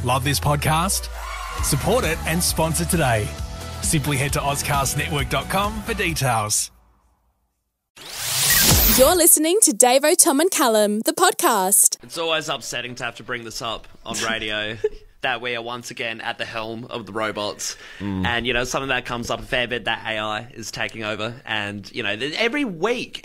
Love this podcast? Support it and sponsor today. Simply head to ozcastnetwork.com for details. You're listening to Davo, Tom and Callum, the podcast. It's always upsetting to have to bring this up on radio. That we are once again at the helm of the robots. And, you know, something that comes up a fair bit, that AI is taking over. And, you know, every week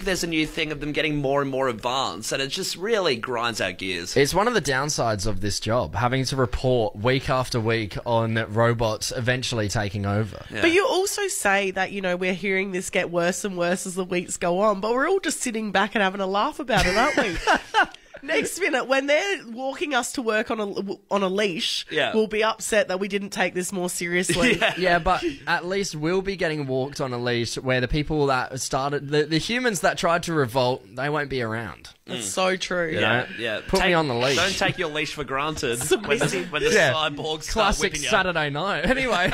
there's a new thing of them getting more and more advanced. And it just really grinds our gears. It's one of the downsides of this job, having to report week after week on robots eventually taking over. Yeah. But you also say that, you know, we're hearing this get worse and worse as the weeks go on, but we're all just sitting back and having a laugh about it, aren't we? Next minute, when they're walking us to work on a leash, we'll be upset that we didn't take this more seriously. Yeah, but at least we'll be getting walked on a leash where the people that started, the humans that tried to revolt, they won't be around. That's so true. Yeah. Put me on the leash. Don't take your leash for granted when the cyborgs start Classic whipping you. Saturday night. Anyway.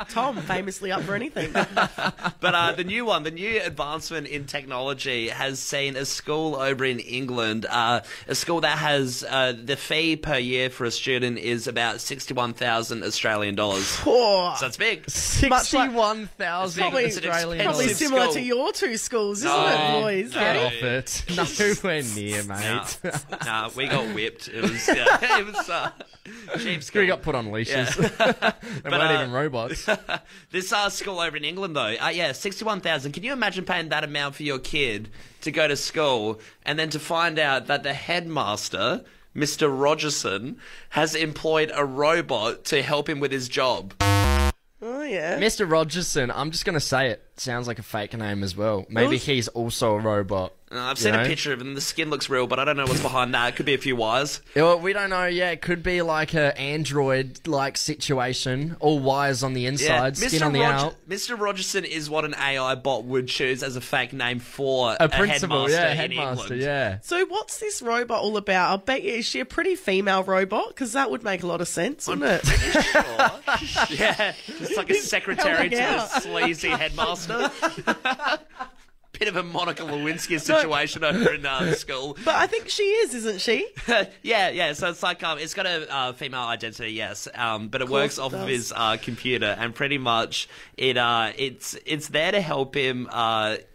Tom, famously up for anything. But the new advancement in technology has seen a school over in England, a school that has the fee per year for a student is about 61,000 Australian dollars. So it's big. 61,000 Australian Probably dollars. similar to your two schools, isn't it, boys? Get off it. Nowhere near, mate. Nah, we got whipped. It was cheap school. We got put on leashes. They weren't even robots. This school over in England, though, 61,000. Can you imagine paying that amount for your kid to go to school and then to find out that the headmaster, Mr. Rogerson, has employed a robot to help him with his job? Oh, yeah. Mr. Rogerson, I'm just going to say it. Sounds like a fake name as well. Maybe he's also a robot. I've seen a picture of him. The skin looks real, but I don't know what's behind that. It could be a few wires. Well, we don't know. Yeah, it could be like an android-like situation. All wires on the inside, skin on the out. Mr. Rogerson is what an AI bot would choose as a fake name for a principal, headmaster in headmaster, England. yeah. So what's this robot all about? I'll bet you, is she a pretty female robot? Because that would make a lot of sense, wouldn't it? Sure. Yeah, just like a secretary to the sleazy headmaster. Bit of a Monica Lewinsky situation over in school. But I think she is, isn't she? Yeah. So it's like it's got a female identity, yes. But it works off of his computer, and pretty much it's there to help him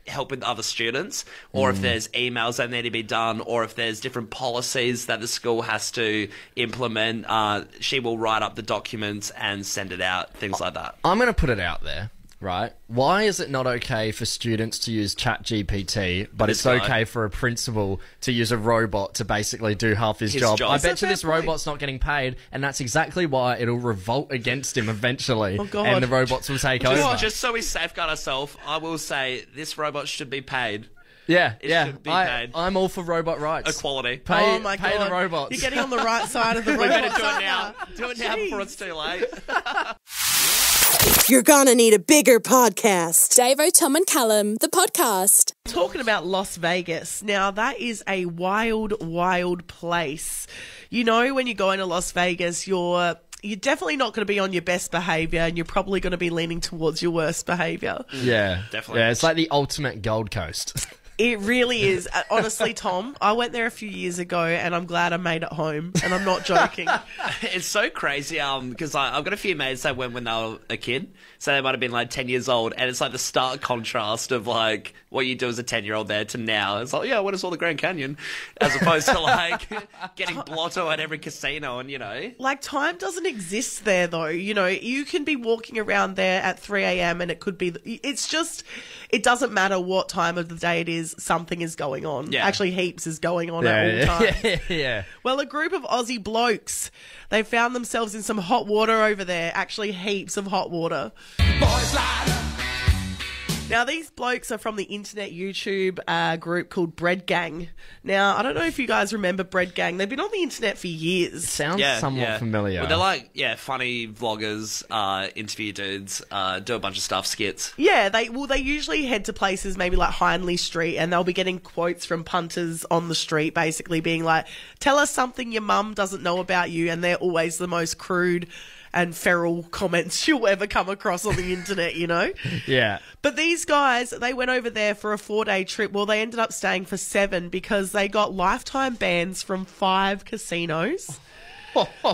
help with other students, or if there's emails that need to be done, or if there's different policies that the school has to implement. She will write up the documents and send it out, things like that. I'm going to put it out there. Right? Why is it not okay for students to use ChatGPT, but it's okay for a principal to use a robot to basically do half his job? I bet you this robot's not getting paid, and that's exactly why it'll revolt against him eventually, and the robots will take over. Just so we safeguard ourselves, I will say this robot should be paid. It should be paid. I'm all for robot rights. Equality. Pay God. the robots. You're getting on the right side of the robot. We better do it now. Do it now before it's too late. You're gonna need a bigger podcast. Davo, Tom and Callum, the podcast. Talking about Las Vegas. Now, that is a wild, wild place. You know, when you go into Las Vegas, you're definitely not going to be on your best behaviour, and you're probably going to be leaning towards your worst behaviour. Yeah. Definitely. Yeah, it's like the ultimate Gold Coast. It really is. Honestly, Tom, I went there a few years ago, and I'm glad I made it home, and I'm not joking. It's so crazy because I've got a few mates that went when they were a kid, so they might have been like 10 years old, and it's like the stark contrast of like what you do as a 10-year-old there to now. It's like, yeah, I went and saw the Grand Canyon, as opposed to like getting blotto at every casino, and you know. Like, time doesn't exist there, though. You know, you can be walking around there at 3 a.m. and it could be, it's just, it doesn't matter what time of the day it is, something is going on. Yeah. Actually, heaps is going on at all times. Yeah. Well, a group of Aussie blokes, they found themselves in some hot water over there. Actually, heaps of hot water. Boys line up. Now, these blokes are from the internet YouTube group called Bread Gang. Now, I don't know if you guys remember Bread Gang. They've been on the internet for years. Sounds somewhat familiar. Well, they're like, funny vloggers, interview dudes, do a bunch of stuff, skits. Yeah, they usually head to places maybe like Hindley Street, and they'll be getting quotes from punters on the street, basically being like, tell us something your mum doesn't know about you, and they're always the most crude and feral comments you'll ever come across on the internet, you know? Yeah. But these guys, they went over there for a 4-day trip. Well, they ended up staying for 7 because they got lifetime bans from 5 casinos.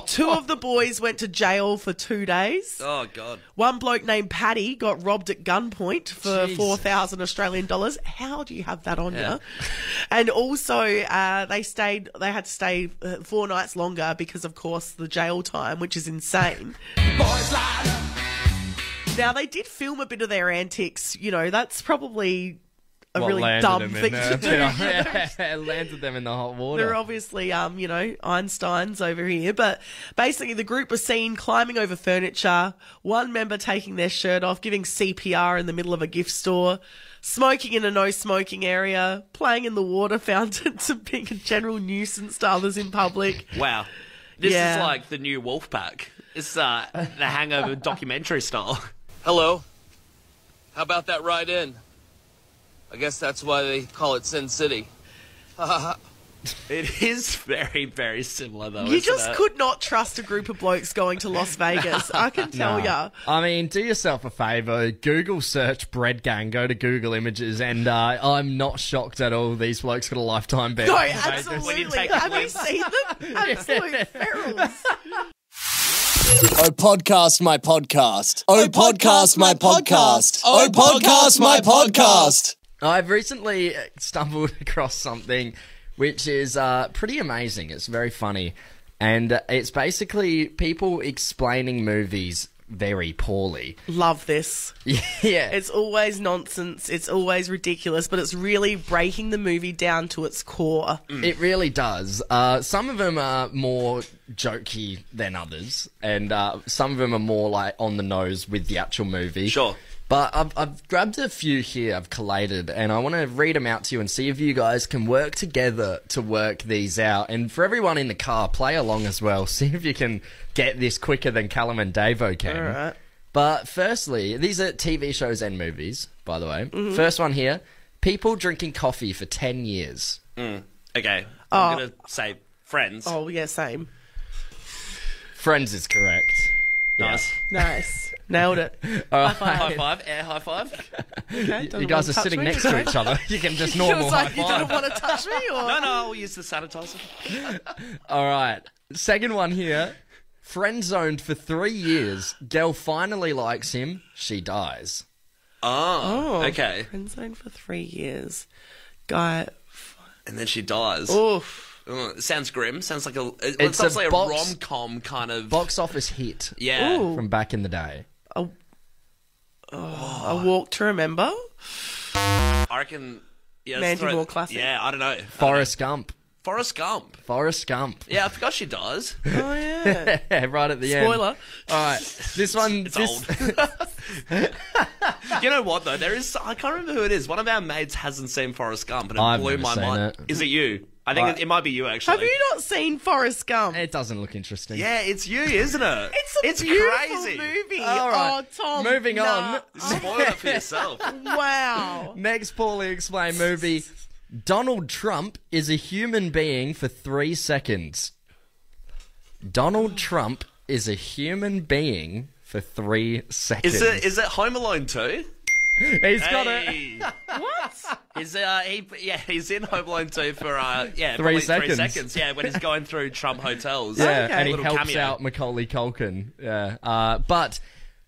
Two of the boys went to jail for 2 days. Oh, God. One bloke named Paddy got robbed at gunpoint for Jeez. 4,000 Australian dollars. How do you have that on you? And also, they had to stay 4 nights longer because, of course, the jail time, which is insane. Now, they did film a bit of their antics. You know, that's probably a really dumb thing to do. Landed them in the hot water. They're obviously, Einsteins over here. But basically, the group was seen climbing over furniture, one member taking their shirt off, giving CPR in the middle of a gift store, smoking in a no-smoking area, playing in the water fountains and being a general nuisance to others in public. Wow. This is like the new Wolfpack. It's the Hangover documentary style. Hello. How about that ride in? I guess that's why they call it Sin City. It is very, very similar, though. You just could not trust a group of blokes going to Las Vegas. I can tell ya. I mean, do yourself a favour. Google search Bread Gang. Go to Google Images, and I'm not shocked at all. These blokes got a lifetime ban. No, When you absolutely. take a Have you glimpse. seen them? Absolute ferals. Oh, podcast my podcast. Oh, podcast my podcast. Oh, podcast my podcast. I've recently stumbled across something which is pretty amazing. It's very funny. And it's basically people explaining movies very poorly. Love this. Yeah. It's always nonsense. It's always ridiculous, but it's really breaking the movie down to its core. It really does. Some of them are more jokey than others, and some of them are more like on the nose with the actual movie. Sure. But I've grabbed a few here, I've collated, and I want to read them out to you and see if you guys can work together to work these out. And for everyone in the car, play along as well. See if you can get this quicker than Callum and Davo can. All right. But firstly, these are TV shows and movies, by the way. First one here, people drinking coffee for 10 years. Okay. I'm going to say Friends. Oh, yeah, same. Friends is correct. Nice. Nice. Nailed it. High five. Air high five. Okay, You guys are sitting next to each other. You can just normal Feels high like you five. didn't want to touch me, or? No, I'll use the sanitizer. All right. Second one here. Friend zoned for 3 years. Girl finally likes him. She dies. Oh, okay. Friend zone for 3 years. Guy. And then she dies. Oof. Sounds grim. Sounds like It's it's a like a box- rom-com kind of... Box office hit Yeah. Ooh. from back in the day. A Walk to Remember. I reckon... Yeah, let's Mandy throw- Moore classic. Yeah, I don't know. Forrest Gump. Forrest Gump. Forrest Gump. Yeah, I forgot she dies. Oh, yeah. Right at the end. Spoiler. All right. This one... It's old. You know what, though? There is... I can't remember who it is. One of our mates hasn't seen Forrest Gump, and it I've blew never my seen mind. it. Is it you? I think it might be you, actually. Have you not seen Forrest Gump? It doesn't look interesting. Yeah, it's you, isn't it? It's a beautiful crazy. movie. All right. Oh, Tom. Moving on. Spoil it for yourself. Wow. Next poorly explained movie. Donald Trump is a human being for 3 seconds. Donald Trump is a human being for 3 seconds. Is it Home Alone 2? He's got it. Hey. What? He's in Home Alone 2 for 3 probably seconds. 3 seconds. Yeah, when he's going through Trump hotels. Yeah, Okay. and he Little helps cameo. out Macaulay Culkin. Yeah, but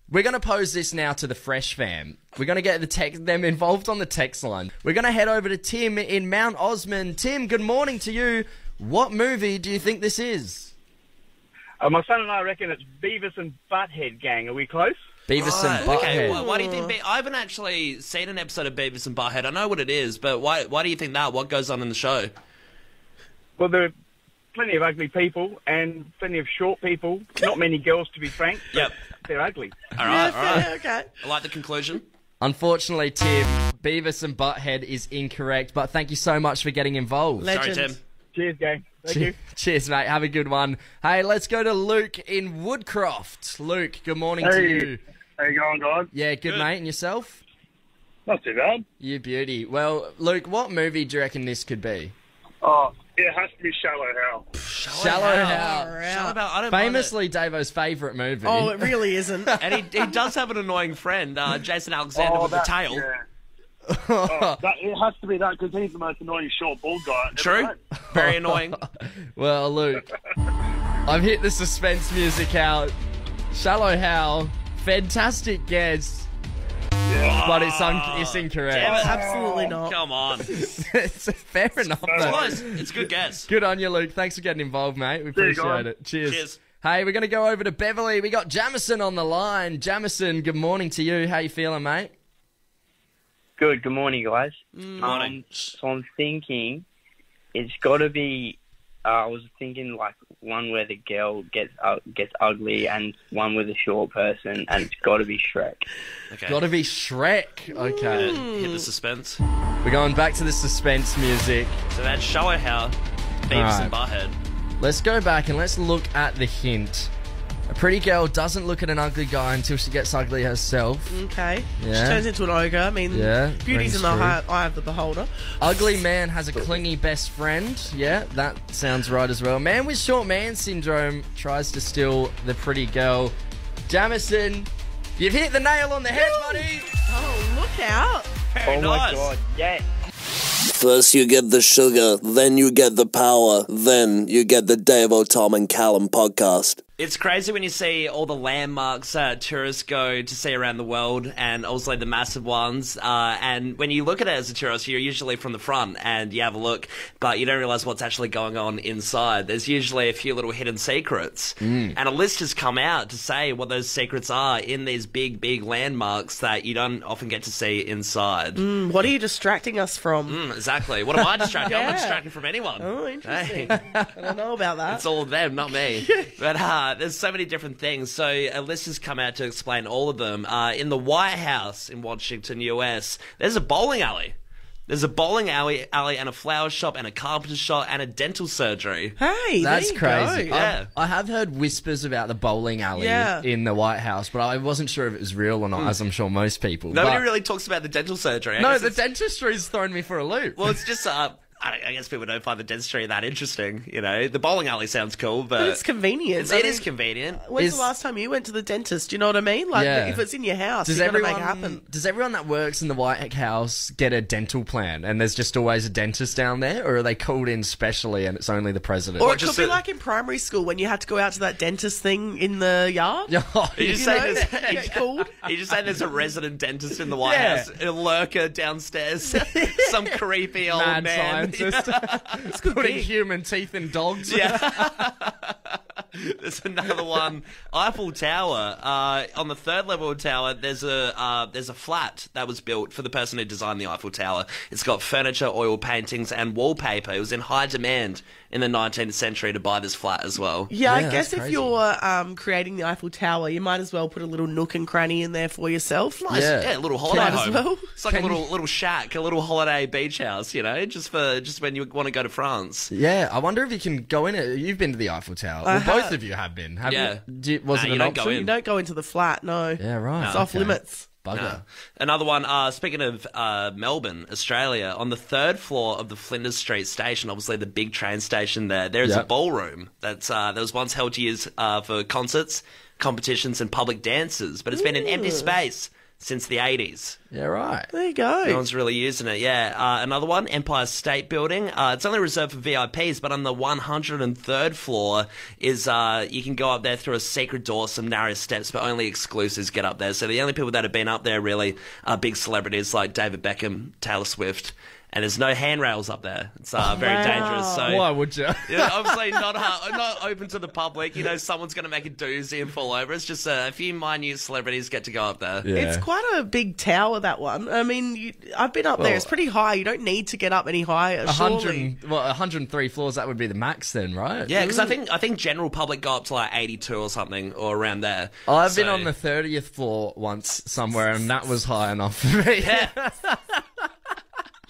we're going to pose this now to the Fresh fam. We're going to get them involved on the text line. We're going to head over to Tim in Mount Osmond. Tim, good morning to you. What movie do you think this is? My son and I reckon it's Beavis and Butthead Gang. Are we close? Beavis and Right, Butthead. okay, why do you think... I haven't actually seen an episode of Beavis and Butthead. I know what it is, but why do you think that? What goes on in the show? Well, there are plenty of ugly people and plenty of short people. Not many girls, to be frank. but Yep. They're ugly. All right. Okay. I like the conclusion. Unfortunately, Tim, Beavis and Butthead is incorrect, but thank you so much for getting involved. Legend. Sorry, Tim. Cheers, gang. Thank you. Cheers, mate. Have a good one. Hey, let's go to Luke in Woodcroft. Luke, good morning to you. How you going, guys? Yeah, good, mate. And yourself? Not too bad. You beauty. Well, Luke, what movie do you reckon this could be? Oh, it has to be Shallow Hal. Shallow Hal. Shallow Hal. I don't mind Famously Davo's favourite movie. Oh, it really isn't. it. And he does have an annoying friend, Jason Alexander with the tail. Yeah. It has to be that because he's the most annoying short bald guy. I've ever True. met. Very annoying. Well, Luke, I've hit the suspense music out. Shallow Hal, fantastic guess. But it's incorrect. Absolutely not. Come on. It's fair enough, though. Close. It's a good guess. Good on you, Luke. Thanks for getting involved, mate. We appreciate it. Cheers. Hey, we're going to go over to Beverly. We got Jamison on the line. Jamison, good morning to you. How you feeling, mate? Good morning, guys. Morning. So I'm thinking it's got to be. I was thinking like one where the girl gets ugly and one with a short person, and it's got to be Shrek. Okay. Got to be Shrek. Okay. Hit the suspense. We're going back to the suspense music. So that's Shallow Hal, Beavis and Butthead. Let's go back and let's look at the hint. A pretty girl doesn't look at an ugly guy until she gets ugly herself. Okay. Yeah. She turns into an ogre. I mean, beauty's in the eye of the beholder. Ugly man has a clingy best friend. Yeah, that sounds right as well. Man with short man syndrome tries to steal the pretty girl. Jamison, you've hit the nail on the head, buddy. Oh, look out. Very My nice. God, yeah. First you get the sugar, then you get the power, then you get the Davo, Tom and Callum podcast. It's crazy when you see all the landmarks that tourists go to see around the world, and also the massive ones. And when you look at it as a tourist, you're usually from the front and you have a look, but you don't realise what's actually going on inside. There's usually a few little hidden secrets. And a list has come out to say what those secrets are in these big, big landmarks that you don't often get to see inside. What are you distracting us from? Exactly. What am I distracting? I'm not distracting from anyone. Oh, interesting. Hey. I don't know about that. It's all of them, not me. But there's so many different things. So a list has come out to explain all of them. In the White House in Washington, US, there's a bowling alley. There's a bowling alley and a flower shop and a carpenter shop and a dental surgery. Hey, that's there you crazy. go. Yeah. I have heard whispers about the bowling alley in the White House, but I wasn't sure if it was real or not, as I'm sure most people. Nobody really talks about the dental surgery. No, the dentistry's thrown me for a loop. Well, it's just... I guess people don't find the dentistry that interesting, you know. The bowling alley sounds cool, But it's convenient. It is convenient. When's the last time you went to the dentist? Do you know what I mean? Like, if it's in your house, you're going to make it happen. Does everyone that works in the White House get a dental plan, and there's just always a dentist down there, or are they called in specially and it's only the president? Or it could be like in primary school when you had to go out to that dentist thing in the yard. Oh, Are you saying you just saying there's a resident dentist in the White House, a lurker downstairs, some creepy old mad man. scientist. It's putting human teeth in dogs. Yeah. There's another one, Eiffel Tower. On the third level of the tower, there's a flat that was built for the person who designed the Eiffel Tower. It's got furniture, oil paintings, and wallpaper. It was in high demand in the 19th century to buy this flat as well. Yeah, I guess if you're creating the Eiffel Tower, you might as well put a little nook and cranny in there for yourself. Nice, yeah, a little holiday home. Well. It's like a little shack, a little holiday beach house, you know, just when you want to go to France. Yeah, I wonder if you can go in it. You've been to the Eiffel Tower. Well, both of you have been. Yeah. Was it an option? You don't go into the flat, no. Yeah, right. It's off limits. Bugger. No. Another one, speaking of Melbourne, Australia, on the third floor of the Flinders Street station, obviously the big train station there's a ballroom that was once held to use for concerts, competitions and public dances, but it's been an empty space since the 80s. Yeah, right. There you go. No one's really using it, yeah. Another one, Empire State Building. It's only reserved for VIPs, but on the 103rd floor is you can go up there through a secret door, some narrow steps, but only exclusives get up there. So the only people that have been up there really are big celebrities like David Beckham, Taylor Swift. And there's no handrails up there. It's very dangerous. So why would you? Obviously not open to the public. You know, someone's going to make a doozy and fall over. It's just a few minute celebrities get to go up there. Yeah. It's quite a big tower, that one. I mean, I've been up there. It's pretty high. You don't need to get up any higher, surely. 103 floors, that would be the max then, right? Yeah, because I think general public go up to like 82 or something, or around there. I've been on the 30th floor once somewhere, and that was high enough for me. Yeah.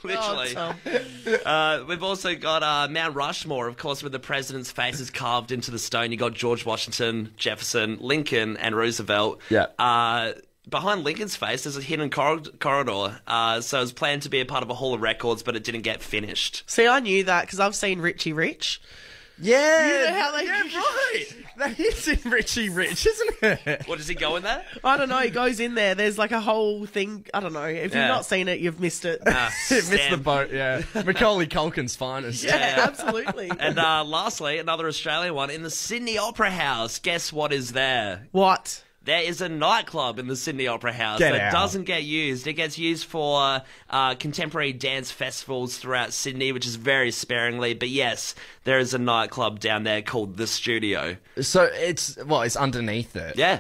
Literally. We've also got Mount Rushmore, of course, with the president's faces carved into the stone. You got George Washington, Jefferson, Lincoln, and Roosevelt. Yeah. Behind Lincoln's face, there's a hidden corridor. So it was planned to be a part of a Hall of Records, but it didn't get finished. See, I knew that because I've seen Richie Rich. Yeah. You know how they... right. That is in Richie Rich, isn't it? What, does he go in there? I don't know. He goes in there. There's like a whole thing. I don't know. If you've not seen it, you've missed it. Missed the boat, yeah. Macaulay Culkin's finest. Yeah, absolutely. And lastly, another Australian one in the Sydney Opera House. Guess what is there? What? There is a nightclub in the Sydney Opera House doesn't get used. It gets used for contemporary dance festivals throughout Sydney, which is very sparingly. But yes, there is a nightclub down there called The Studio. So it's underneath it? Yeah.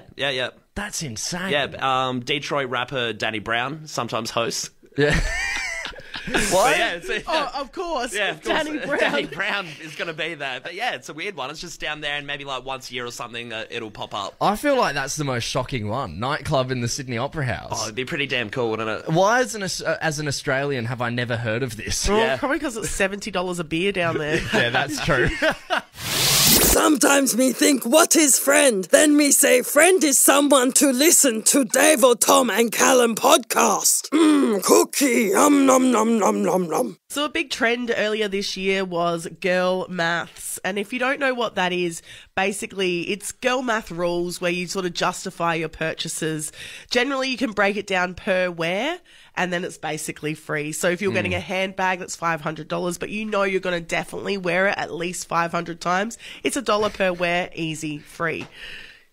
That's insane. Yeah, Detroit rapper Danny Brown sometimes hosts. Yeah. What? Of course. Yeah, of course. Danny Brown. Danny Brown is going to be there. But yeah, it's a weird one. It's just down there, and maybe like once a year or something, it'll pop up. I feel like that's the most shocking one. Nightclub in the Sydney Opera House. Oh, it'd be pretty damn cool, wouldn't it? Why, as an Australian, have I never heard of this? Well, probably because it's $70 a beer down there. Yeah, that's true. Sometimes me think, what is friend? Then me say, friend is someone to listen to Davo, Tom and Callum podcast. Cookie, nom nom nom nom. So a big trend earlier this year was girl maths. And if you don't know what that is, basically it's girl math rules where you sort of justify your purchases. Generally, you can break it down per wear, and then it's basically free. So if you're getting a handbag that's $500, but you know you're going to definitely wear it at least 500 times, it's $1 per wear, easy, free.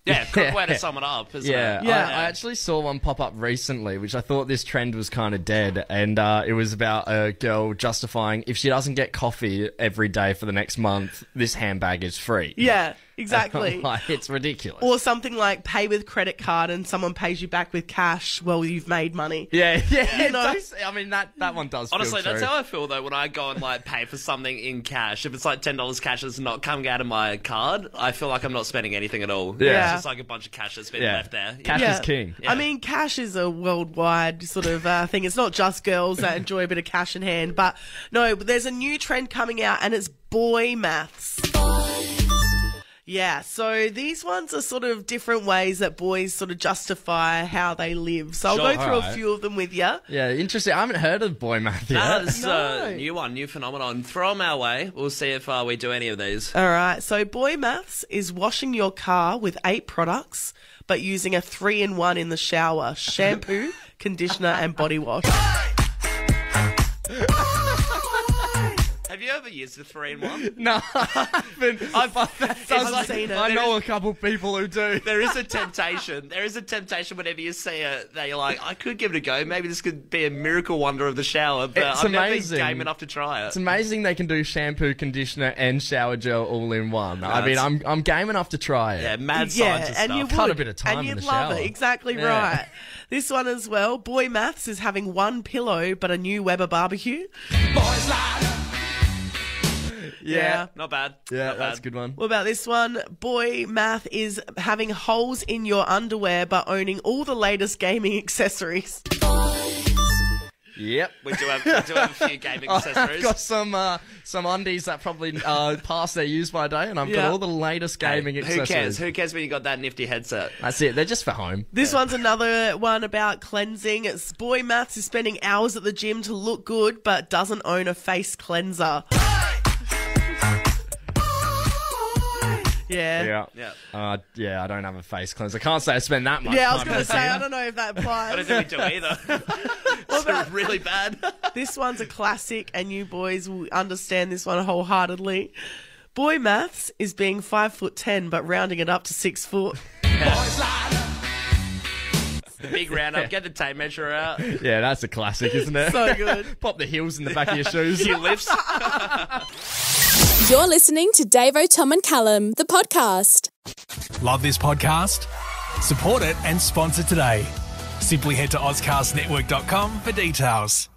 Yeah, quick way to sum it up, isn't it? Yeah. I actually saw one pop up recently, which I thought this trend was kind of dead, and it was about a girl justifying if she doesn't get coffee every day for the next month, this handbag is free. Yeah, exactly. Like, it's ridiculous. Or something like pay with credit card and someone pays you back with cash, well, you've made money. Yeah. You know? I mean, that one does Honestly, feel that's true. how I feel, though, when I go and, like, pay for something in cash. If it's, like, $10 cash that's not coming out of my card, I feel like I'm not spending anything at all. Yeah. It's just, like, a bunch of cash that's been left there. Cash is king. I mean, cash is a worldwide sort of thing. It's not just girls that enjoy a bit of cash in hand. But, no, there's a new trend coming out, and it's boy maths. Yeah, so these ones are sort of different ways that boys sort of justify how they live. So I'll go through a few of them with you. Yeah, interesting. I haven't heard of boy math yet. No, this is a new phenomenon. Throw them our way. We'll see if we do any of these. All right, so boy maths is washing your car with 8 products, but using a 3-in-1 in the shower. Shampoo, conditioner, and body wash. Have you ever used a 3-in-1? No, I haven't. I've seen it. I know a couple people who do. There is a temptation. There is a temptation whenever you see it that you're like, I could give it a go. Maybe this could be a miracle wonder of the shower, but It's I've never been amazing. game enough to try it. It's amazing they can do shampoo, conditioner, and shower gel all in one. I mean, I'm game enough to try it. Yeah, mad scientist and stuff. you would, Cut a bit of time and in you'd the love shower. it. Exactly Yeah. right. This one as well. Boy maths is having 1 pillow, but a new Weber barbecue. Boys lie. Yeah. Not bad. Yeah, Not that's a bad. good one. What about this one? Boy math is having holes in your underwear, but owning all the latest gaming accessories. Yep. We do have a few gaming accessories. I've got some undies that probably past their use by day, and I've got all the latest gaming accessories. Who cares? Who cares when you got that nifty headset? That's it. They're just for home. This one's another one about cleansing. It's boy maths is spending hours at the gym to look good, but doesn't own a face cleanser. Yeah. Yeah, I don't have a face cleanser. I can't say I spend that much Yeah, I was time going in to the say, gym. I don't know if that I applies. don't think we do either. It's really bad. This one's a classic, and you boys will understand this one wholeheartedly. Boy maths is being 5'10", but rounding it up to 6 foot. Big round up. Get the tape measure out. Yeah, that's a classic, isn't it? So good. Pop the heels in the back of your shoes. Few lifts. You're listening to Davo, Tom and Callum, the podcast. Love this podcast? Support it and sponsor today. Simply head to AuscastNetwork.com for details.